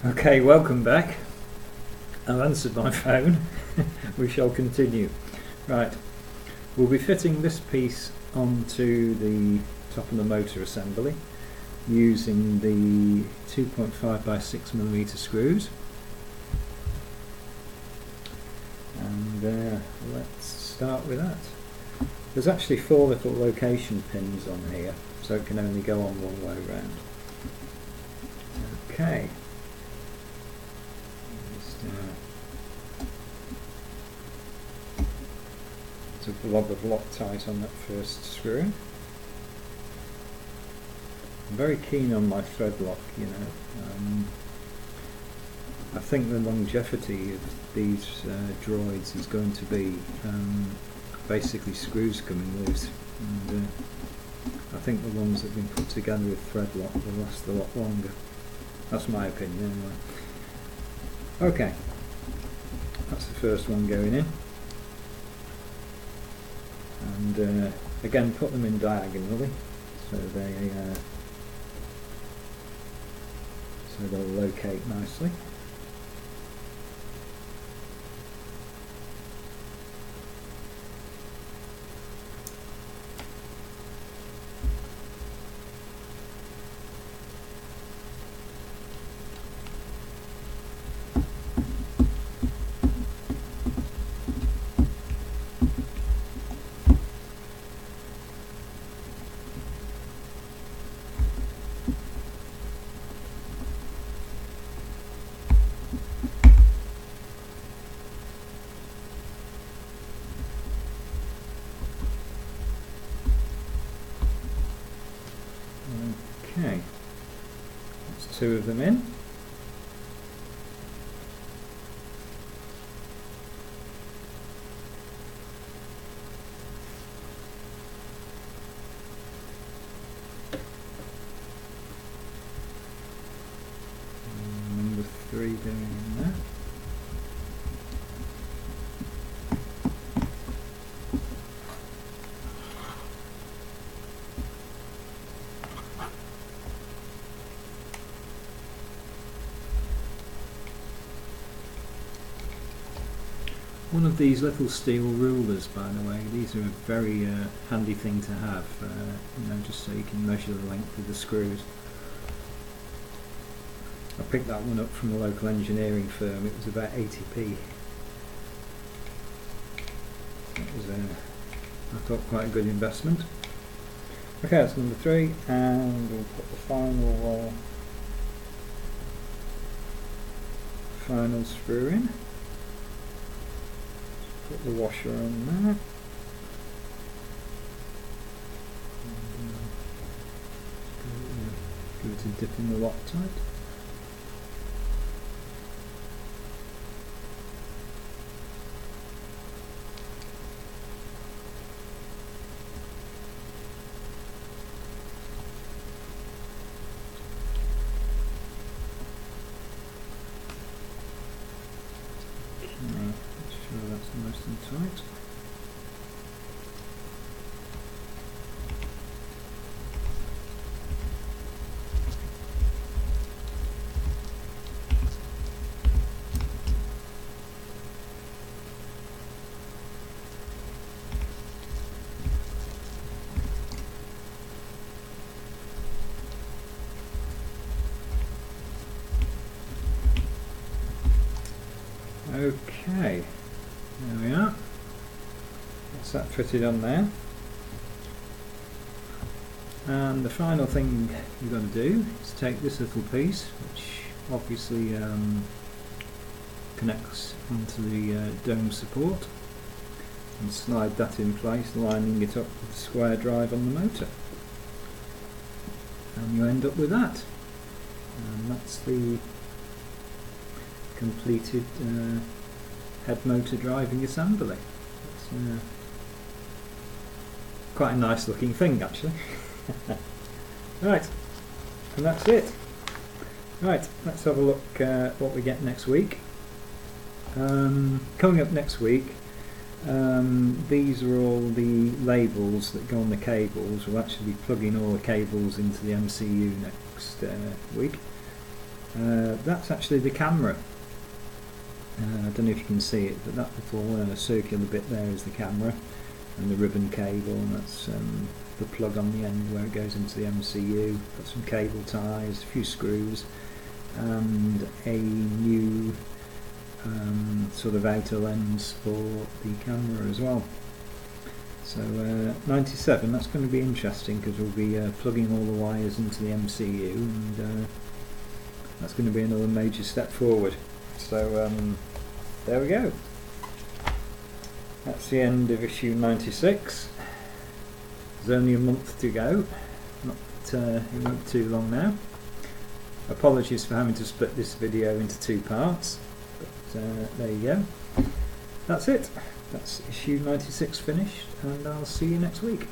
Okay, welcome back. I've answered my phone. We shall continue. Right, we'll be fitting this piece onto the top of the motor assembly using the 2.5 by 6mm screws. And let's start with that. There's actually 4 little location pins on here, so it can only go on one way round. Okay. Took a lot of Loctite on that first screw. I'm very keen on my thread lock, you know. I think the longevity of these droids is going to be basically screws coming loose, and I think the ones that have been put together with thread lock will last a lot longer. That's my opinion anyway. Okay, that's the first one going in, and again put them in diagonally so they'll locate nicely. Okay, that's 2 of them in. And number 3 going in there. One of these little steel rulers, by the way, these are a very handy thing to have, you know, just so you can measure the length of the screws. I picked that one up from a local engineering firm. It was about 80p. That was, I thought, quite a good investment. Okay, that's number 3, and we'll put the final screw in. Put the washer on there. Give it a dip in the Loctite. That's nice and tight. Okay. There we are. That's that fitted on there. And the final thing you've got to do is take this little piece, which obviously connects onto the dome support, and slide that in place, lining it up with the square drive on the motor. And you end up with that. And that's the completed head motor driving assembly. It's quite a nice looking thing actually. Right, and that's it. Right, let's have a look at what we get next week. Coming up next week, these are all the labels that go on the cables. We'll actually be plugging all the cables into the MCU next week. That's actually the camera. I don't know if you can see it, but that little circular bit there is the camera, and the ribbon cable, and that's the plug on the end where it goes into the MCU. Got some cable ties, a few screws, and a new sort of outer lens for the camera as well. So 97, that's going to be interesting because we'll be plugging all the wires into the MCU, and that's going to be another major step forward. So there we go. That's the end of issue 96. There's only a month to go. It won't be too long now. Apologies for having to split this video into 2 parts, but there you go. That's it. That's issue 96 finished, and I'll see you next week.